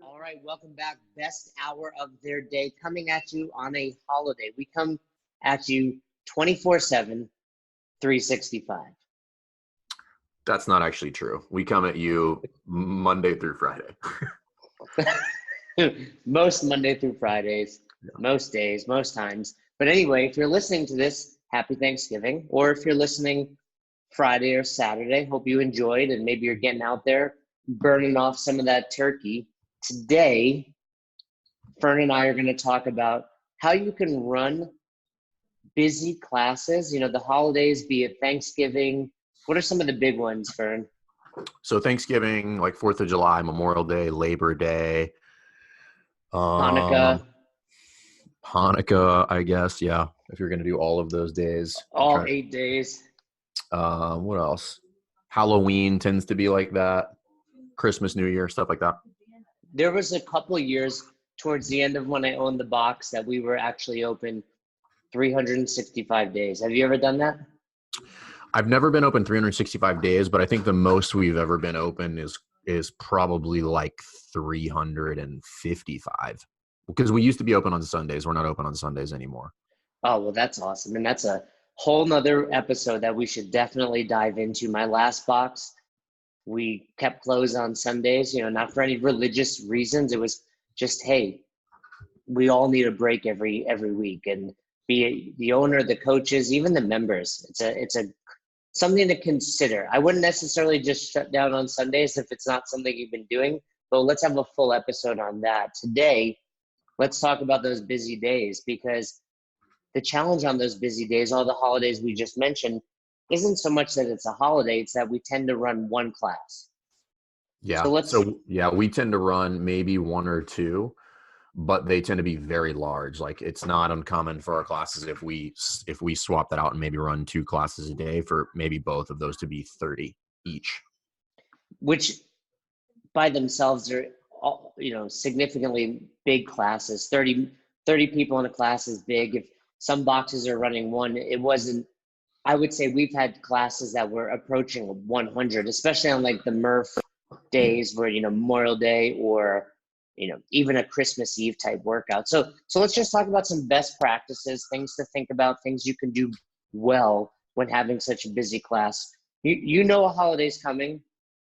All right, welcome back. Best hour of their day coming at you on a holiday. We come at you 24/7, 365. That's not actually true. We come at you Monday through Friday. Most Monday through Fridays, most days, most times. But anyway, if you're listening to this, happy Thanksgiving. Or if you're listening Friday or Saturday, hope you enjoyed and maybe you're getting out there burning off some of that turkey. Today, Fern and I are going to talk about how you can run busy classes, the holidays, be it Thanksgiving. What are some of the big ones, Fern? So Thanksgiving, like 4th of July, Memorial Day, Labor Day, Hanukkah, um, Hanukkah, I guess. Yeah, if you're going to do all of those days. all 8 days. What else? Halloween tends to be like that. Christmas, New Year, stuff like that. There was a couple years towards the end of when I owned the box that we were actually open 365 days. Have you ever done that? I've never been open 365 days, but I think the most we've ever been open is probably like 355 because we used to be open on Sundays. We're not open on Sundays anymore. Oh, well, that's awesome. And that's a whole nother episode that we should definitely dive into. My last box, we kept closed on Sundays, not for any religious reasons. It was just, hey, we all need a break every week, and be it the owner, the coaches, even the members. It's a something to consider. I wouldn't necessarily just shut down on Sundays if it's not something you've been doing, but let's have a full episode on that. Today, let's talk about those busy days, because the challenge on those busy days, all the holidays we just mentioned, isn't so much that it's a holiday, it's that we tend to run one class. Yeah. So we tend to run maybe one or two, but they tend to be very large. Like it's not uncommon for our classes if we swap that out and maybe run two classes a day for maybe both of those to be 30 each. Which by themselves are significantly big classes. 30 people in a class is big. If some boxes are running one, it wasn't. I would say we've had classes that were approaching 100, especially on like the Murph days where Memorial Day or even a Christmas Eve type workout. So let's just talk about some best practices, things to think about, things you can do well when having such a busy class. A holiday's coming.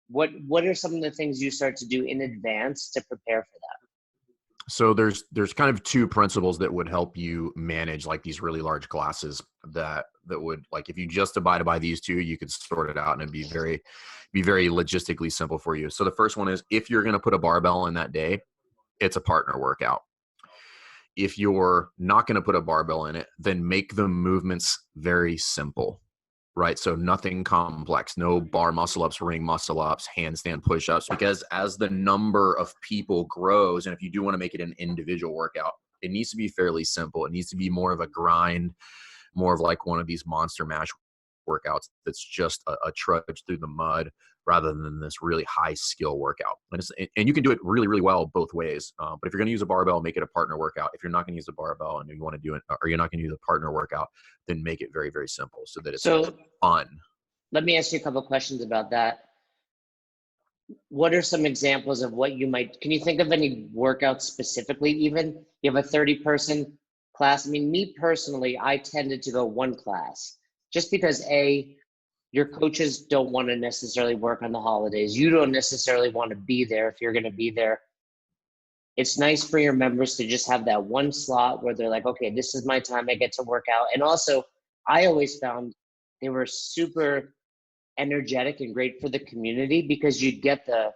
What are some of the things you start to do in advance to prepare for that? So there's kind of two principles that would help you manage like these really large classes that would, like, if you just abide by these two, you could sort it out and it'd be very logistically simple for you. So the first one is, if you're going to put a barbell in that day, it's a partner workout. If you're not going to put a barbell in it, then make the movements very simple, right? So nothing complex, no bar muscle ups, ring muscle ups, handstand push-ups, because as the number of people grows, and if you do want to make it an individual workout, it needs to be fairly simple. It needs to be more of a grind, more of like one of these monster mash workouts that's just a trudge through the mud rather than this really high skill workout. And you can do it really, really well both ways. But if you're going to use a barbell, make it a partner workout. If you're not going to use a barbell and you want to do it, or you're not going to use a partner workout, then make it very, very simple so that it's fun. Let me ask you a couple of questions about that. What are some examples of what can you think of any workouts specifically? Even you have a 30-person class. I mean, me personally, I tended to go one class just because your coaches don't want to necessarily work on the holidays. You don't necessarily want to be there if you're going to be there. It's nice for your members to just have that one slot where they're like, okay, this is my time, I get to work out. And also, I always found they were super energetic and great for the community because you'd get the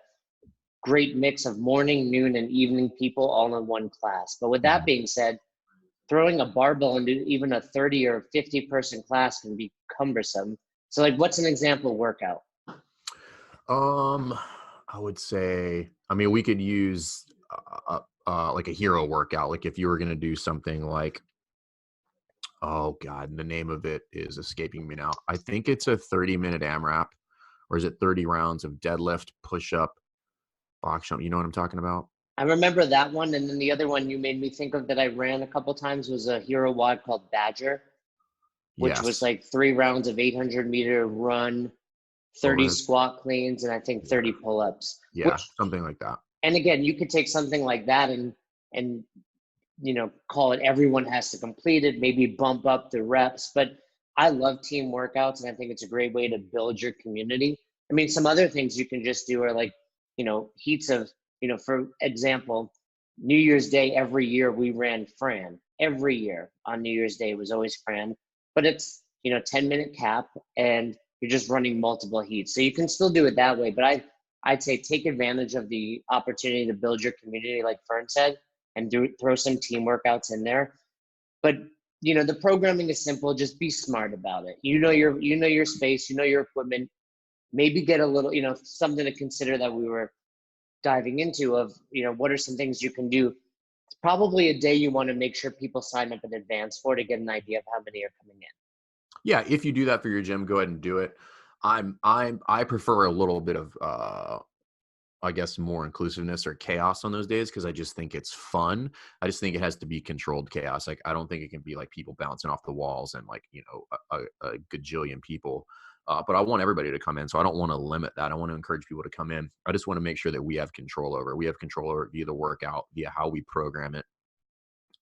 great mix of morning, noon, and evening people all in one class. But with that being said, throwing a barbell into even a 30 or 50 person class can be cumbersome. So like, what's an example workout? I would say, we could use like a hero workout. Like if you were going to do something like, oh God, the name of it is escaping me now. I think it's a 30-minute AMRAP, or is it 30 rounds of deadlift, push up, box jump? You know what I'm talking about? I remember that one. And then the other one you made me think of that I ran a couple times was a hero WOD called Badger, which was like 3 rounds of 800-meter run, 30 squat cleans, and I think 30 pull-ups. Yeah, something like that. And again, you could take something like that and call it everyone has to complete it, maybe bump up the reps. But I love team workouts, and I think it's a great way to build your community. I mean, some other things you can just do are like, heats of, for example, New Year's Day every year we ran Fran. Every year on New Year's Day it was always Fran, but it's 10-minute cap, and you're just running multiple heats. So you can still do it that way, but I'd say take advantage of the opportunity to build your community, like Fern said, and throw some team workouts in there. But the programming is simple. Just be smart about it. Your space, your equipment. Maybe get a little, something to consider that we were diving into of, what are some things you can do. It's probably a day you want to make sure people sign up in advance for, to get an idea of how many are coming in. Yeah, if you do that for your gym, go ahead and do it. I prefer a little bit of I guess more inclusiveness or chaos on those days, because I just think it's fun. I just think it has to be controlled chaos. Like, I don't think it can be like people bouncing off the walls and like, a gajillion people. But I want everybody to come in. So I don't want to limit that. I want to encourage people to come in. I just want to make sure that we have control over it via the workout, via how we program it,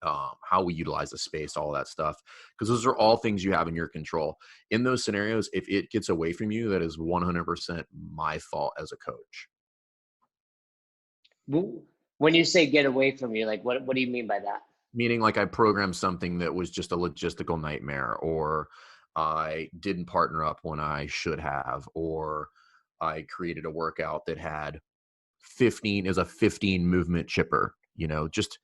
how we utilize the space, all that stuff. Because those are all things you have in your control. In those scenarios, if it gets away from you, that is 100% my fault as a coach. When you say get away from you, like what do you mean by that? Meaning like I programmed something that was just a logistical nightmare, or I didn't partner up when I should have, or I created a workout that had 15 as a 15 movement chipper, just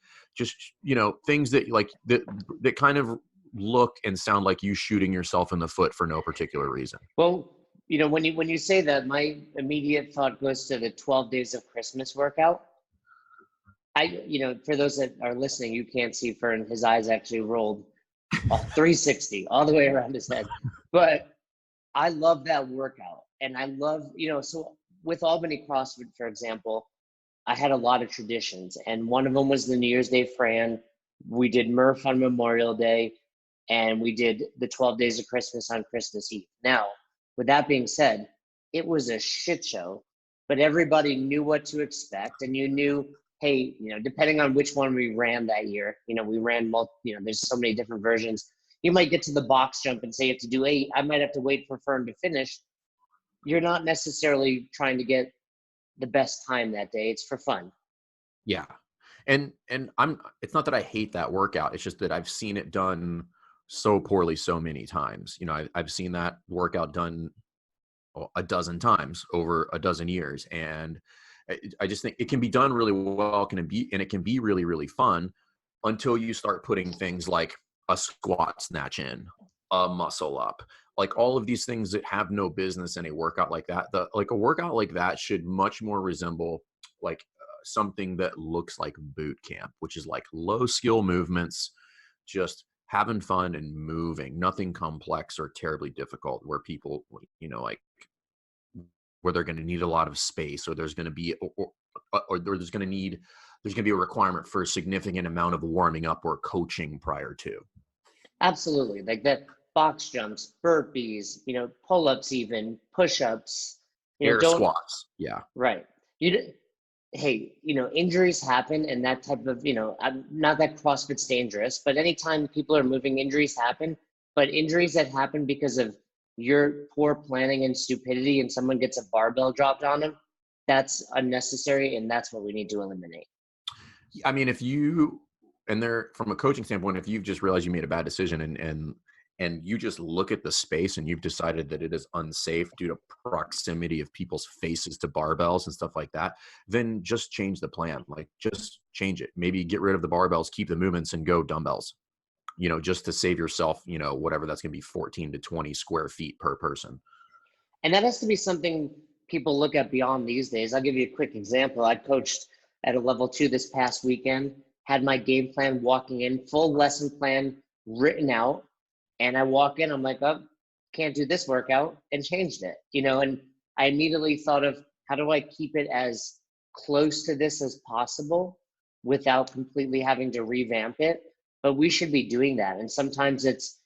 things that like that kind of look and sound like you shooting yourself in the foot for no particular reason. Well, when you say that, my immediate thought goes to the 12 days of Christmas workout. For those that are listening, you can't see Fern. His eyes actually rolled 360 all the way around his head. But I love that workout. And I love, so with Albany CrossFit, for example, I had a lot of traditions. And one of them was the New Year's Day Fran. We did Murph on Memorial Day. And we did the 12 days of Christmas on Christmas Eve. Now, with that being said, it was a shit show. But everybody knew what to expect. And you knew, hey, depending on which one we ran that year, we ran there's so many different versions. You might get to the box jump and say you have to do 8. I might have to wait for Fern to finish. You're not necessarily trying to get the best time that day. It's for fun. Yeah. And it's not that I hate that workout. It's just that I've seen it done so poorly so many times. I've seen that workout done a dozen times over a dozen years. And I just think it can be done really well, and it can be really, really fun until you start putting things like a squat snatch in, a muscle up, like all of these things that have no business in a workout like that. A workout like that should much more resemble like something that looks like boot camp, which is like low skill movements, just having fun and moving, nothing complex or terribly difficult, where people, like where they're going to need a lot of space, or there's going to be, or there's going to be a requirement for a significant amount of warming up or coaching prior to. Absolutely. Like that box jumps, burpees, pull-ups, even push-ups, air squats. Yeah. Right. Injuries happen, and that type of, not that CrossFit's dangerous, but anytime people are moving, injuries happen. But injuries that happen because of your poor planning and stupidity, and someone gets a barbell dropped on them, that's unnecessary, and that's what we need to eliminate. I mean, from a coaching standpoint, if you've just realized you made a bad decision and you just look at the space and you've decided that it is unsafe due to proximity of people's faces to barbells and stuff like that, then just change the plan. Like, just change it. Maybe get rid of the barbells, keep the movements, and go dumbbells, just to save yourself, whatever that's going to be, 14 to 20 square feet per person. And that has to be something people look at beyond these days. I'll give you a quick example. I coached at a level 2 this past weekend, had my game plan walking in, full lesson plan written out. And I walk in, I'm like, oh, can't do this workout, and changed it, and I immediately thought of, how do I keep it as close to this as possible without completely having to revamp it? But we should be doing that. And sometimes it's,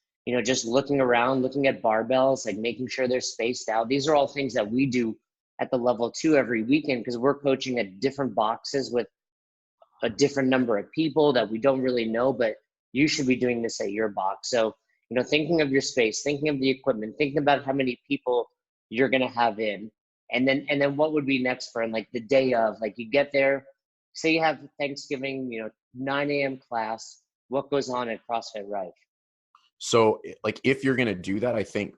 just looking around, looking at barbells, like making sure they're spaced out. These are all things that we do at the level 2 every weekend because we're coaching at different boxes with a different number of people that we don't really know, but you should be doing this at your box. So, thinking of your space, thinking of the equipment, thinking about how many people you're going to have in, and then what would be next for, like the day of, like you get there, say you have Thanksgiving, 9 a.m. class, what goes on at CrossFit Rife? So like if you're going to do that, I think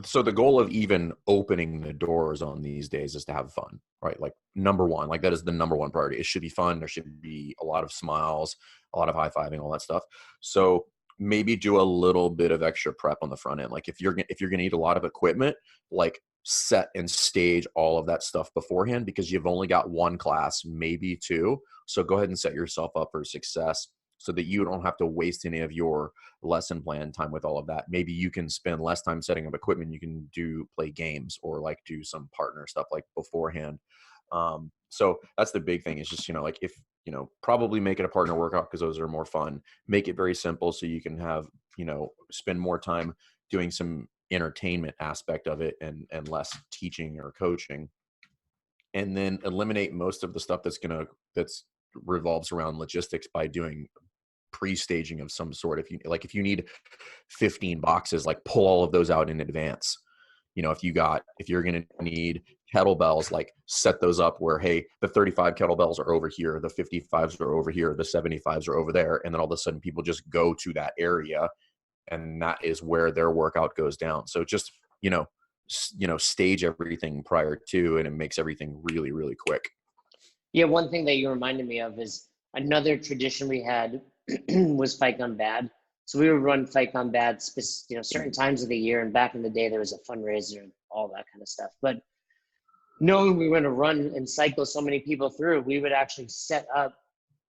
so the goal of even opening the doors on these days is to have fun, right? Like number one, like that is the number one priority. It should be fun. There should be a lot of smiles, a lot of high-fiving, all that stuff. So maybe do a little bit of extra prep on the front end. Like if you're going to need a lot of equipment, like set and stage all of that stuff beforehand because you've only got one class, maybe two. So go ahead and set yourself up for success so that you don't have to waste any of your lesson plan time with all of that. Maybe you can spend less time setting up equipment. You can play games or like do some partner stuff like beforehand. So that's the big thing is just, like if, probably make it a partner workout because those are more fun. Make it very simple so you can have, spend more time doing some entertainment aspect of it and less teaching or coaching. And then eliminate most of the stuff that's revolves around logistics by doing pre-staging of some sort. If you need 15 boxes, like pull all of those out in advance. If you're going to need kettlebells, like set those up where, hey, the 35 kettlebells are over here, the 55s are over here, the 75s are over there. And then all of a sudden people just go to that area and that is where their workout goes down. So just, stage everything prior to, and it makes everything really, really quick. Yeah. One thing that you reminded me of is another tradition we had was Fight Gone Bad. So we would run Fight Gone Bad, certain times of the year. And back in the day, there was a fundraiser and all that kind of stuff. But knowing we were going to run and cycle so many people through, we would actually set up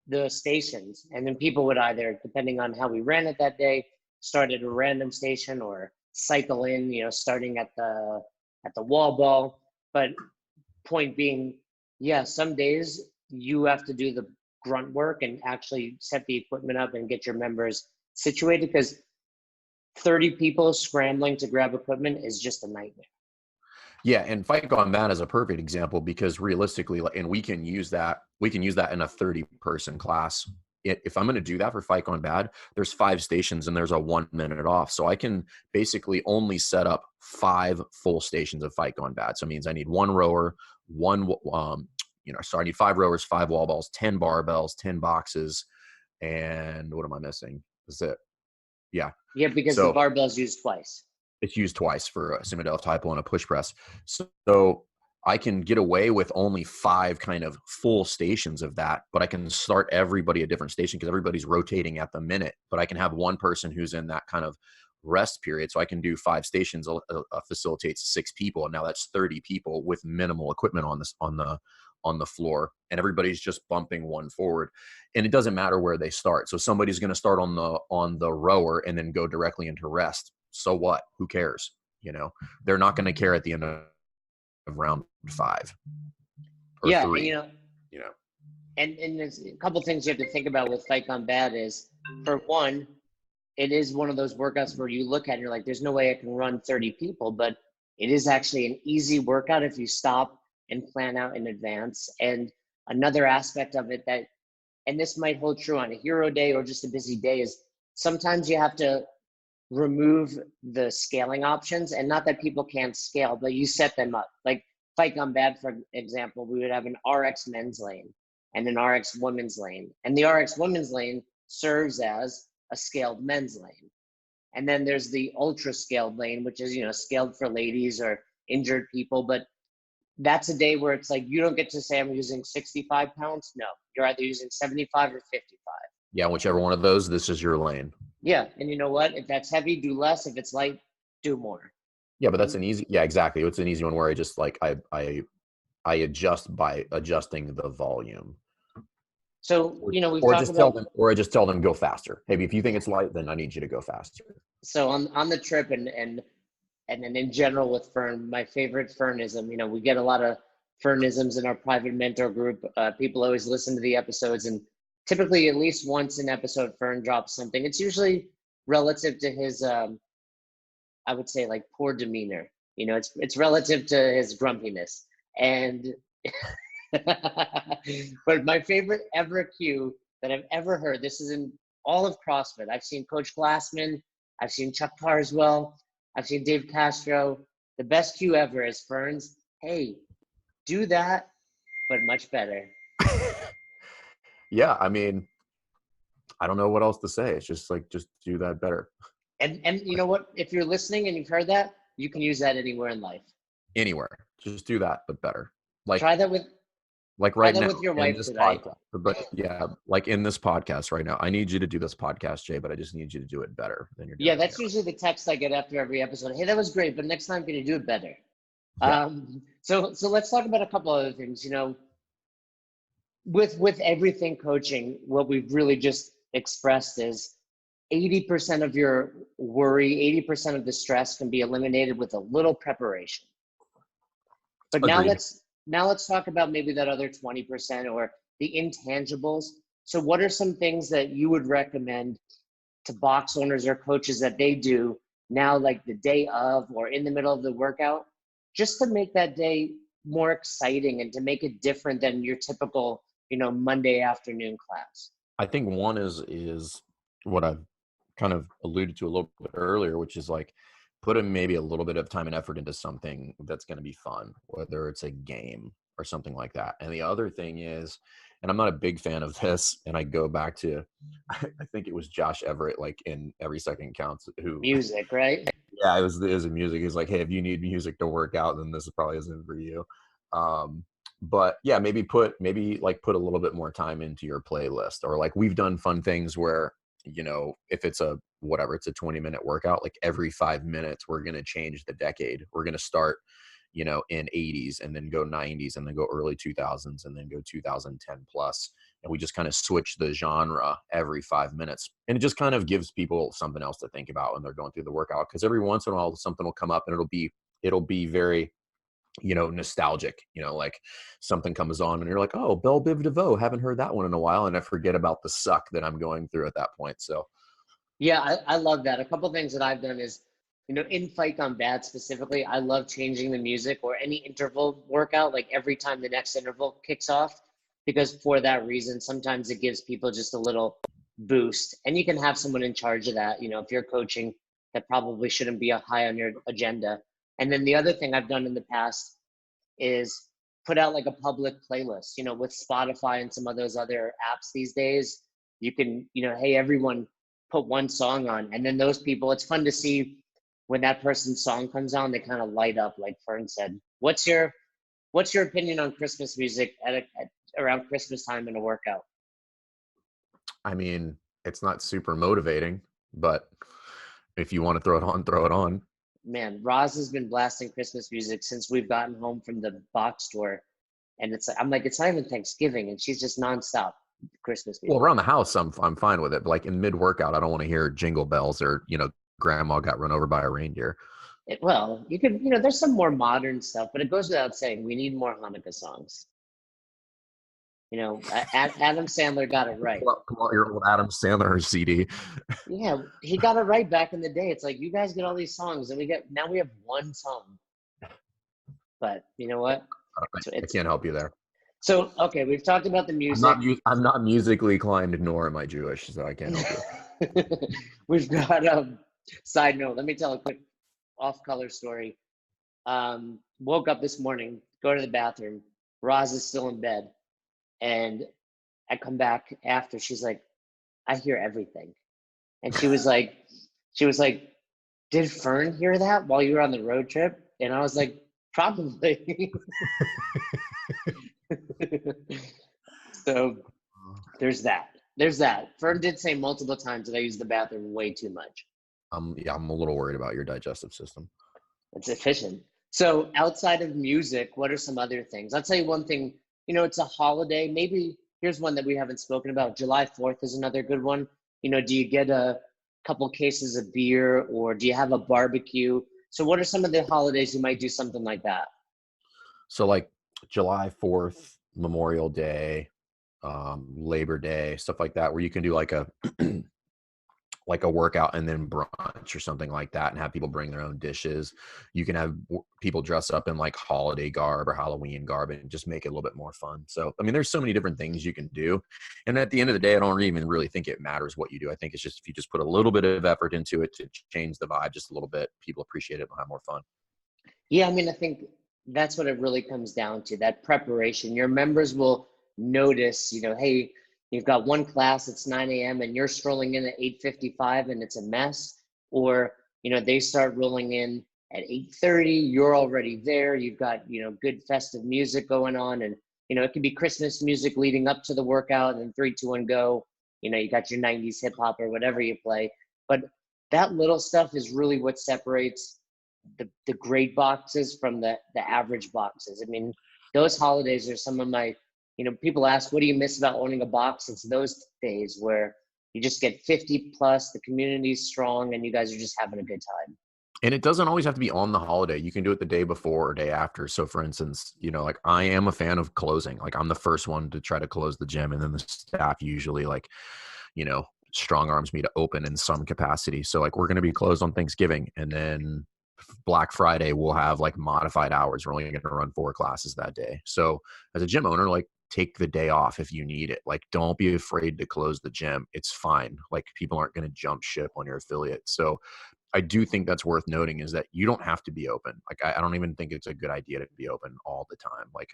the stations. And then people would either, depending on how we ran it that day, start at a random station or cycle in, starting at the wall ball. But point being, yeah, some days you have to do the grunt work and actually set the equipment up and get your members situated because 30 people scrambling to grab equipment is just a nightmare. Yeah, and Fight Gone Bad is a perfect example because realistically, and we can use that in a 30-person class. If I'm going to do that for Fight Gone Bad, there's 5 stations and there's a 1 minute off. So I can basically only set up 5 full stations of Fight Gone Bad. So it means I need 1 rower, I need 5 rowers, 5 wall balls, 10 barbells, 10 boxes, and what am I missing? Is it? Yeah. Yeah, because the barbell's used twice. It's used twice for a semi-deadlift, high pull, and a push press. So I can get away with only 5 kind of full stations of that, but I can start everybody a different station because everybody's rotating at the minute. But I can have one person who's in that kind of rest period. So I can do 5 stations, facilitates 6 people. And now that's 30 people with minimal equipment on the floor, and everybody's just bumping one forward. And it doesn't matter where they start. So somebody's going to start on the rower and then go directly into rest. So what? Who cares? They're not going to care at the end of round 5 or 3. And there's a couple things you have to think about with Fight Gone Bad is, for one, it is one of those workouts where you look at it and you're like, there's no way I can run 30 people, but it is actually an easy workout if you stop and plan out in advance. And another aspect of it and this might hold true on a hero day or just a busy day, is sometimes you have to remove the scaling options, and not that people can't scale, but you set them up. Like Fight Gone Bad, for example, we would have an RX men's lane and an RX women's lane. And the RX women's lane serves as a scaled men's lane. And then there's the ultra scaled lane, which is, scaled for ladies or injured people. But that's a day where it's like, you don't get to say I'm using 65 pounds. No, you're either using 75 or 55. Yeah, whichever one of those, this is your lane. Yeah, and you know what? If that's heavy, do less. If it's light, do more. Yeah, but that's exactly. It's an easy one where I just I adjust by adjusting the volume. So, I just tell them go faster. Hey, if you think it's light, then I need you to go faster. So on the trip and then in general with Fern, my favorite Fernism, we get a lot of Fernisms in our private mentor group. People always listen to the episodes, and typically at least once an episode, Fern drops something. It's usually relative to his, I would say, like, poor demeanor. It's relative to his grumpiness. And but my favorite ever cue that I've ever heard, this is in all of CrossFit. I've seen Coach Glassman, I've seen Chuck Carswell, I've seen Dave Castro. The best cue ever is Ferns, hey, do that, but much better. Yeah, I mean, I don't know what else to say. It's just like, just do that better. And you know what? If you're listening and you've heard that, you can use that anywhere in life. Anywhere. Just do that, but better. Like Try that with right now with your in wife this tonight. podcast. But yeah, like in this podcast right now, I need you to do this podcast, Jay, but I just need you to do it better than you're doing. Yeah, that's usually the text I get after every episode. Hey, that was great, but next time can you do it better? Yeah. So let's talk about a couple other things. You know, with everything coaching, what we've really just expressed is 80% of your worry, 80% of the stress can be eliminated with a little preparation. But Agreed. now let's talk about maybe that other 20% or the intangibles. So what are some things that you would recommend to box owners or coaches that they do now, like the day of or in the middle of the workout, just to make that day more exciting and to make it different than your typical, you know, Monday afternoon class? I think one is what I've kind of alluded to a little bit earlier, which is like putting maybe a little bit of time and effort into something that's going to be fun, whether it's a game or something like that. And the other thing is, and I'm not a big fan of this, and I go back to, I think it was Josh Everett, like in Every Second Counts, who Music, right? yeah, it was a music. He's like, hey, if you need music to work out, then this probably isn't for you. But yeah, maybe put a little bit more time into your playlist, or like we've done fun things where, you know, if it's a 20-minute workout, like every 5 minutes, we're going to change the decade. We're going to start, you know, in 80s and then go 90s and then go early 2000s and then go 2010 plus. And we just kind of switch the genre every 5 minutes. And it just kind of gives people something else to think about when they're going through the workout. Because every once in a while, something will come up and it'll be very, you know, nostalgic, you know, like something comes on and you're like, oh, Belle Biv DeVoe, haven't heard that one in a while. And I forget about the suck that I'm going through at that point. So Yeah, I love that. A couple things that I've done is, you know, in Fight Gone Bad specifically, I love changing the music or any interval workout, like every time the next interval kicks off, because for that reason, sometimes it gives people just a little boost. And you can have someone in charge of that. You know, if you're coaching, that probably shouldn't be a high on your agenda. And then the other thing I've done in the past is put out like a public playlist, you know, with Spotify and some of those other apps these days. You can, you know, hey, everyone, put one song on, and then those people, it's fun to see when that person's song comes on, they kind of light up, like Fern said. What's your opinion on Christmas music at around Christmas time in a workout? I mean, it's not super motivating, but if you want to throw it on, throw it on. Man, Roz has been blasting Christmas music since we've gotten home from the box store, and I'm like, it's not even Thanksgiving, and she's just nonstop Christmas music. Well, around the house, I'm fine with it. But like in mid workout, I don't want to hear jingle bells or, you know, grandma got run over by a reindeer. Well, you can, you know, there's some more modern stuff, but it goes without saying, we need more Hanukkah songs. You know, Adam Sandler got it right. Pull out your old Adam Sandler CD. Yeah, he got it right back in the day. It's like, you guys get all these songs, and now we have one song. But you know what? I can't help you there. So, okay, we've talked about the music. I'm not musically inclined, nor am I Jewish, so I can't help you. We've got side note. Let me tell a quick off-color story. Woke up this morning, go to the bathroom. Roz is still in bed, and I come back after. She's like, I hear everything, and she was like, did Fern hear that while you were on the road trip? And I was like, probably. So there's that. Fern did say multiple times that I use the bathroom way too much. Yeah, I'm a little worried about your digestive system. It's efficient. So outside of music, what are some other things? I'll tell you one thing, you know, it's a holiday. Maybe here's one that we haven't spoken about. July 4th is another good one. You know, do you get a couple cases of beer, or do you have a barbecue? So what are some of the holidays you might do something like that? So like July 4th, Memorial Day, Labor Day, stuff like that, where you can do like a like a workout and then brunch or something like that, and have people bring their own dishes. You can have people dress up in like holiday garb or Halloween garb and just make it a little bit more fun. So, I mean, there's so many different things you can do. And at the end of the day, I don't even really think it matters what you do. I think it's just if you just put a little bit of effort into it to change the vibe just a little bit, people appreciate it and have more fun. Yeah, I mean, I think that's what it really comes down to, that preparation. Your members will notice, hey, you've got one class, it's 9 a.m. and you're strolling in at 8:55 and it's a mess. Or, they start rolling in at 8:30, you're already there. You've got, good festive music going on. And, it could be Christmas music leading up to the workout and then 3, 2, 1, go. You got your 90s hip hop or whatever you play. But that little stuff is really what separates the great boxes from the average boxes. I mean, those holidays are some of my, people ask, what do you miss about owning a box? It's those days where you just get 50 plus, the community's strong, and you guys are just having a good time. And it doesn't always have to be on the holiday. You can do it the day before or day after. So for instance, like I am a fan of closing. Like I'm the first one to try to close the gym, and then the staff usually strong arms me to open in some capacity. So like we're going to be closed on Thanksgiving, and then Black Friday we'll have like modified hours. We're only going to run 4 classes that day. So as a gym owner, like take the day off if you need it. Like don't be afraid to close the gym. It's fine. Like people aren't going to jump ship on your affiliate. So I do think that's worth noting is that you don't have to be open. Like I don't even think it's a good idea to be open all the time. Like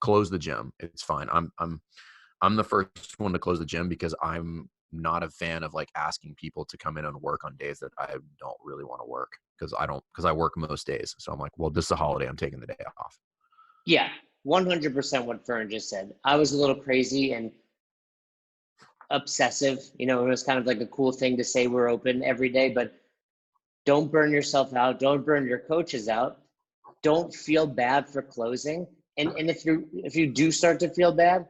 close the gym. It's fine. I'm the first one to close the gym because I'm not a fan of like asking people to come in and work on days that I don't really want to work because I work most days. So I'm like, well, this is a holiday. I'm taking the day off. Yeah, 100% what Fern just said. I was a little crazy and obsessive. It was kind of like a cool thing to say we're open every day, but don't burn yourself out. Don't burn your coaches out. Don't feel bad for closing. And if you do start to feel bad,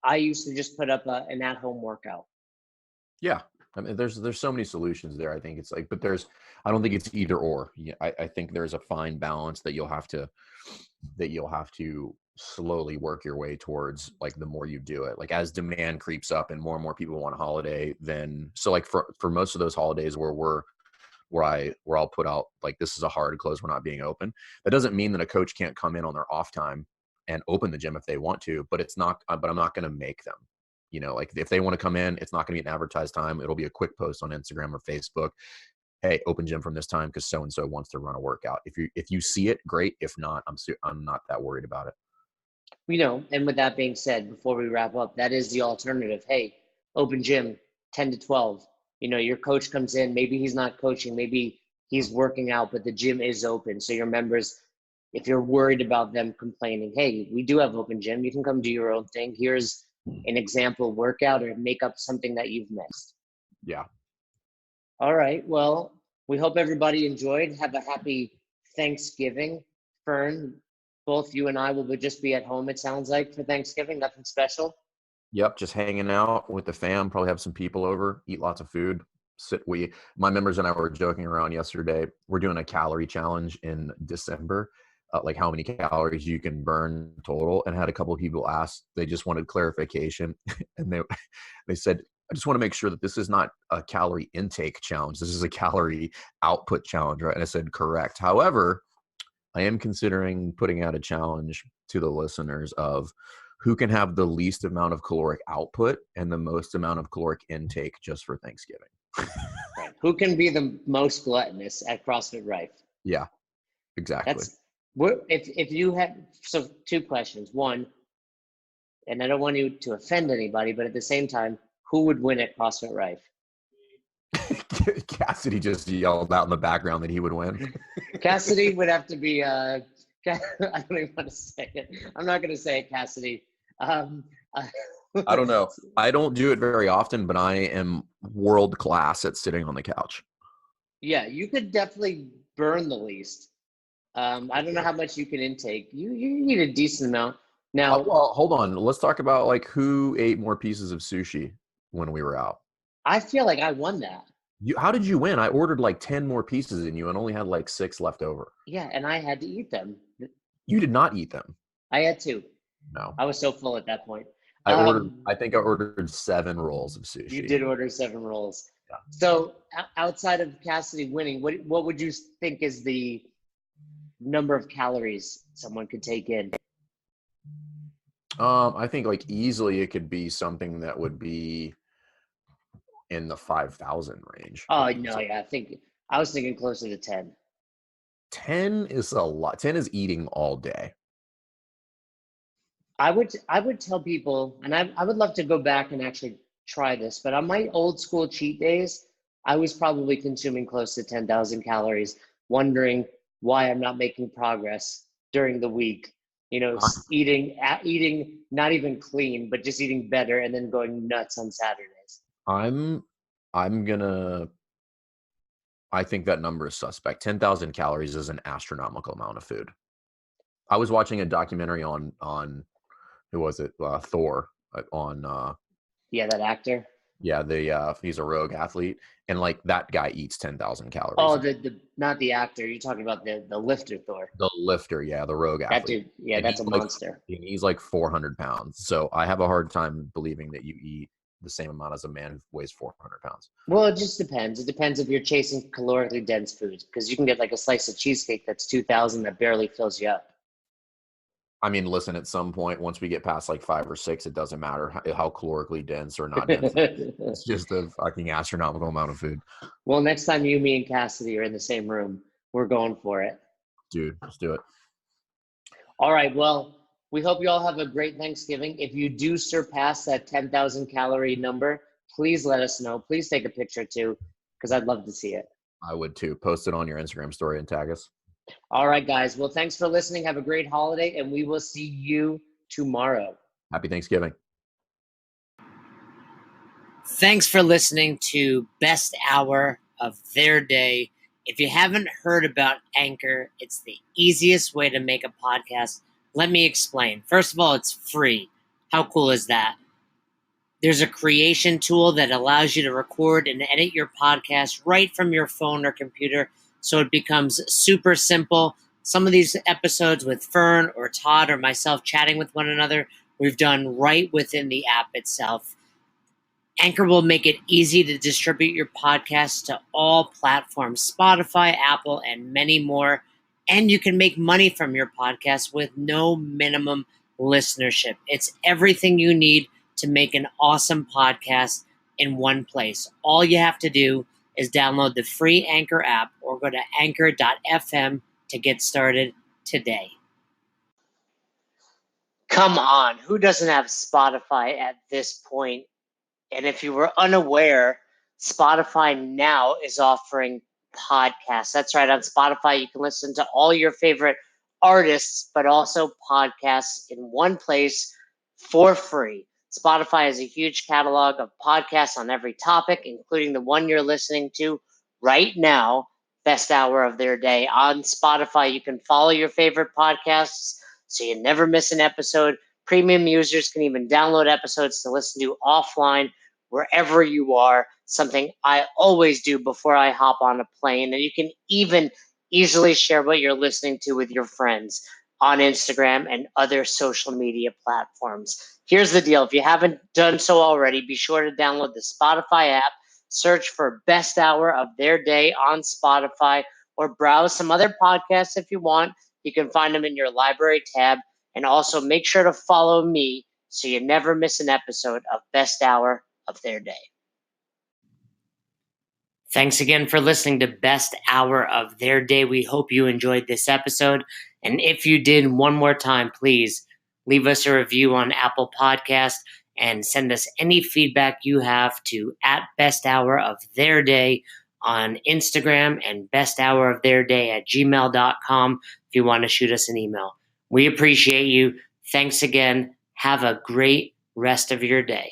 I used to just put up an at-home workout. Yeah. I mean, there's so many solutions there. I think it's like, but I don't think it's either or. Yeah, I think there's a fine balance that you'll have to slowly work your way towards, like the more you do it. Like as demand creeps up and more people want a holiday, then so like for most of those holidays where I'll put out like this is a hard close, we're not being open. That doesn't mean that a coach can't come in on their off time and open the gym if they want to, but I'm not going to make them. Like if they want to come in, it's not going to be an advertised time. It'll be a quick post on Instagram or Facebook. Hey, open gym from this time because so-and-so wants to run a workout. If you see it, great. If not, I'm not that worried about it. And with that being said, before we wrap up, that is the alternative. Hey, open gym 10 to 12. Your coach comes in, maybe he's not coaching, maybe he's working out, but the gym is open. So your members, if you're worried about them complaining, hey, we do have open gym. You can come do your own thing. Here's an example workout or make up something that you've missed. Yeah. All right. Well, we hope everybody enjoyed. Have a happy Thanksgiving. Fern, both you and I will just be at home, it sounds like, for Thanksgiving. Nothing special. Yep. Just hanging out with the fam, probably have some people over, eat lots of food. My members and I were joking around yesterday. We're doing a calorie challenge in December. Like how many calories you can burn total, and had a couple of people ask, they just wanted clarification. And they said, I just want to make sure that this is not a calorie intake challenge. This is a calorie output challenge, right? And I said, correct. However, I am considering putting out a challenge to the listeners of who can have the least amount of caloric output and the most amount of caloric intake just for Thanksgiving. Right. Who can be the most gluttonous at CrossFit Rife? Yeah, exactly. If you had, so 2 questions. One, and I don't want you to offend anybody, but at the same time, who would win at CrossFit Rife? Cassidy just yelled out in the background that he would win. Cassidy would have to be, I don't even want to say it. I'm not going to say it, Cassidy. I don't know. I don't do it very often, but I am world class at sitting on the couch. Yeah, you could definitely burn the least. I don't know how much you can intake. You need a decent amount. Now, well, hold on. Let's talk about like who ate more pieces of sushi when we were out. I feel like I won that. How did you win? I ordered like 10 more pieces than you and only had like 6 left over. Yeah, and I had to eat them. You did not eat them. I had to. No. I was so full at that point. I think I ordered 7 rolls of sushi. You did order 7 rolls. So outside of Cassidy winning, what would you think is the number of calories someone could take in? I think like easily it could be something that would be in the 5,000 range. Oh Like no, easily. yeah, I was thinking closer to 10. 10 is a lot. 10 is eating all day. I would tell people, and I would love to go back and actually try this, but on my old school cheat days, I was probably consuming close to 10,000 calories, wondering why I'm not making progress during the week. You know, eating not even clean, but just eating better, and then going nuts on Saturdays. I'm I'm gonna I think that number is suspect. 10,000 calories is an astronomical amount of food. I was watching a documentary on who was it? Thor on Yeah, that actor. yeah, he's a rogue athlete and like that guy eats 10,000 calories Oh, a day. the not the actor. You're talking about the lifter Thor. The lifter, yeah, the rogue That athlete. dude, yeah, And that's a monster. he's like 400 pounds. So I have a hard time believing that you eat the same amount as a man who weighs 400 pounds. Well, it just depends. It depends if you're chasing calorically dense foods, because you can get like a slice of cheesecake that's 2,000 that barely fills you up. I mean, listen, at some point, once we get past like 5 or 6, it doesn't matter how calorically dense or not dense it is. It's just a fucking astronomical amount of food. Well, next time you, me, and Cassidy are in the same room, we're going for it. Dude, let's do it. All right. Well, we hope you all have a great Thanksgiving. If you do surpass that 10,000 calorie number, please let us know. Please take a picture too, because I'd love to see it. I would too. Post it on your Instagram story and tag us. All right, guys. Well, thanks for listening. Have a great holiday, and we will see you tomorrow. Happy Thanksgiving. Thanks for listening to Best Hour of Their Day. If you haven't heard about Anchor, it's the easiest way to make a podcast. Let me explain. First of all, it's free. How cool is that? There's a creation tool that allows you to record and edit your podcast right from your phone or computer, so it becomes super simple. Some of these episodes with Fern or Todd or myself chatting with one another, we've done right within the app itself. Anchor will make it easy to distribute your podcast to all platforms, Spotify, Apple, and many more. And you can make money from your podcast with no minimum listenership. It's everything you need to make an awesome podcast in one place. All you have to do is download the free Anchor app or go to anchor.fm to get started today. Come on. Who doesn't have Spotify at this point? And if you were unaware, Spotify now is offering podcasts. That's right. On Spotify, you can listen to all your favorite artists, but also podcasts in one place for free. Spotify has a huge catalog of podcasts on every topic, including the one you're listening to right now, Best Hour of Their Day. On Spotify, you can follow your favorite podcasts so you never miss an episode. Premium users can even download episodes to listen to offline wherever you are, something I always do before I hop on a plane. And you can even easily share what you're listening to with your friends on Instagram and other social media platforms. Here's the deal. If you haven't done so already, be sure to download the Spotify app, search for Best Hour of Their Day on Spotify, or browse some other podcasts if you want. You can find them in your library tab. And also make sure to follow me so you never miss an episode of Best Hour of Their Day. Thanks again for listening to Best Hour of Their Day. We hope you enjoyed this episode. And if you did, one more time, please leave us a review on Apple Podcast and send us any feedback you have to @besthouroftheirday on Instagram and besthouroftheirday@gmail.com if you want to shoot us an email. We appreciate you. Thanks again. Have a great rest of your day.